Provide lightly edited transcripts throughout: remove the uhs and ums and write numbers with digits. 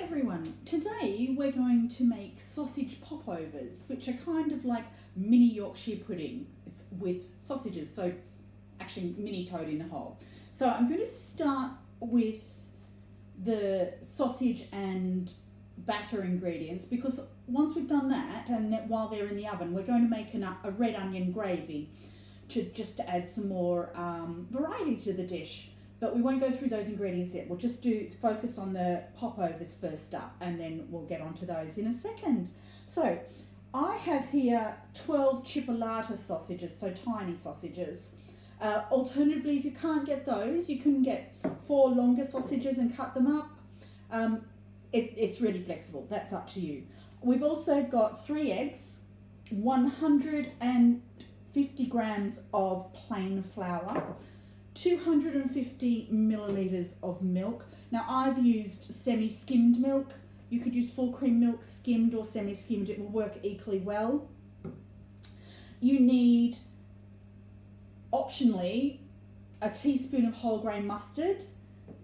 everyone. Today we're going to make sausage popovers, which are kind of like mini Yorkshire pudding with sausages, so actually mini toad in the hole. So I'm going to start with the sausage and batter ingredients, because once we've done that, and while they're in the oven, we're going to make a red onion gravy just to add some more variety to the dish. But we won't go through those ingredients yet. We'll just focus on the popovers first up, and then we'll get onto those in a second. So I have here 12 chipolata sausages, so tiny sausages. Alternatively, if you can't get those, you can get 4 longer sausages and cut them up. It's really flexible. That's up to you. We've also got 3 eggs, 150 grams of plain flour, 250 millilitres of milk. Now I've used semi-skimmed milk. You could use full cream milk, skimmed or semi-skimmed. It will work equally well. You need, optionally, a teaspoon of whole grain mustard.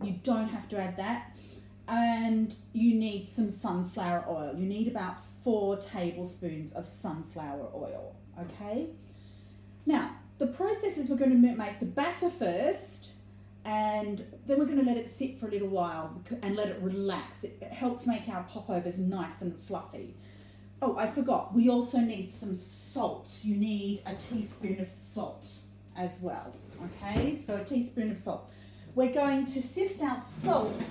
You don't have to add that. And you need some sunflower oil. You need about 4 tablespoons of sunflower oil, okay? Now, the process is we're going to make the batter first, and then we're going to let it sit for a little while and let it relax. It helps make our popovers nice and fluffy. Oh, I forgot, we also need some salt. You need a teaspoon of salt as well, okay? So a teaspoon of salt. We're going to sift our salt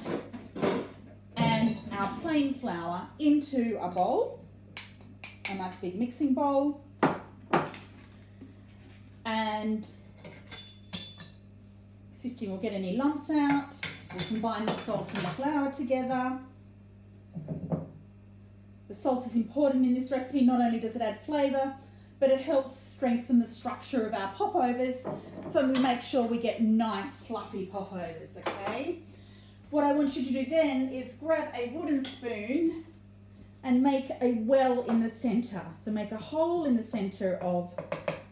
and our plain flour into a bowl, a nice big mixing bowl. And sifting will get any lumps out. We'll combine the salt and the flour together. The salt is important in this recipe. Not only does it add flavour, but it helps strengthen the structure of our popovers, so we make sure we get nice fluffy popovers, okay? What I want you to do then is grab a wooden spoon and make a well in the centre. So make a hole in the centre of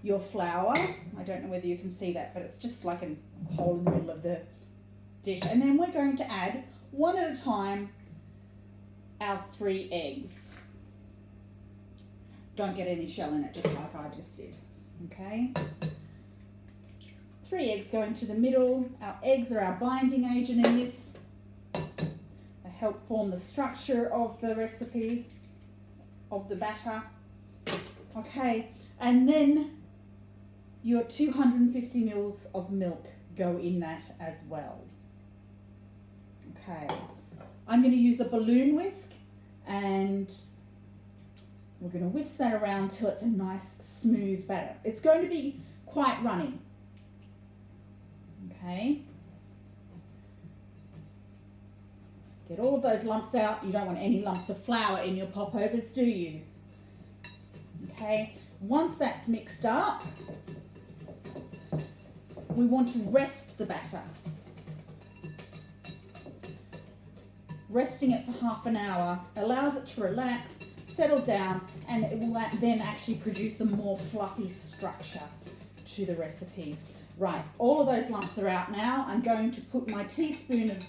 your flour. I don't know whether you can see that, but it's just like a hole in the middle of the dish. And then we're going to add, one at a time, our 3 eggs. Don't get any shell in it, just like I just did, okay? 3 eggs go into the middle. Our eggs are our binding agent in this. They help form the structure of the recipe, of the batter. Okay, and then your 250 mils of milk go in that as well. Okay, I'm going to use a balloon whisk, and we're going to whisk that around till it's a nice smooth batter. It's going to be quite runny. Okay. Get all of those lumps out. You don't want any lumps of flour in your popovers, do you? Okay. Once that's mixed up, we want to rest the batter. Resting it for half an hour allows it to relax, settle down, and it will then actually produce a more fluffy structure to the recipe. Right, all of those lumps are out now. I'm going to put my teaspoon of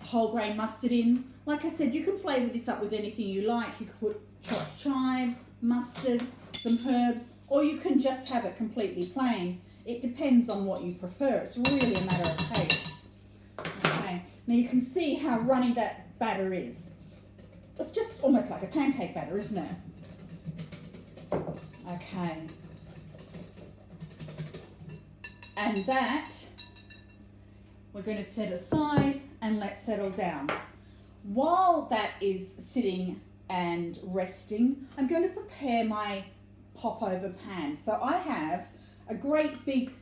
whole grain mustard in. Like I said, you can flavour this up with anything you like. You could put chopped chives, mustard, some herbs, or you can just have it completely plain. It depends on what you prefer. It's really a matter of taste. Okay, now you can see how runny that batter is. It's just almost like a pancake batter, isn't it? Okay. And that we're going to set aside and let settle down. While that is sitting and resting, I'm going to prepare my popover pan. So I have a great big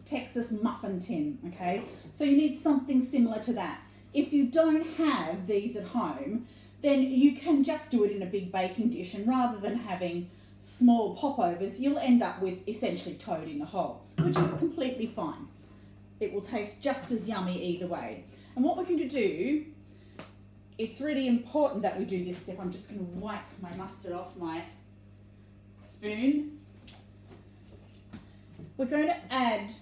Texas muffin tin, okay? So you need something similar to that. If you don't have these at home, then you can just do it in a big baking dish, and rather than having small popovers, you'll end up with essentially toad in the hole, which is completely fine. It will taste just as yummy either way. And what we're going to do, it's really important that we do this step. I'm just going to wipe my mustard off my spoon. We're going to add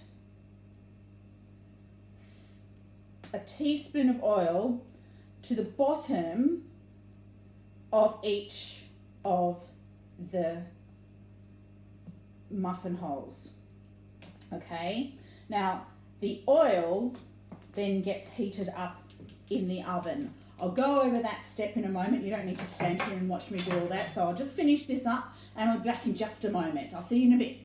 a teaspoon of oil to the bottom of each of the muffin holes. Okay, now the oil then gets heated up in the oven. I'll go over that step in a moment. You don't need to stand here and watch me do all that. So I'll just finish this up and I'll be back in just a moment. I'll see you in a bit.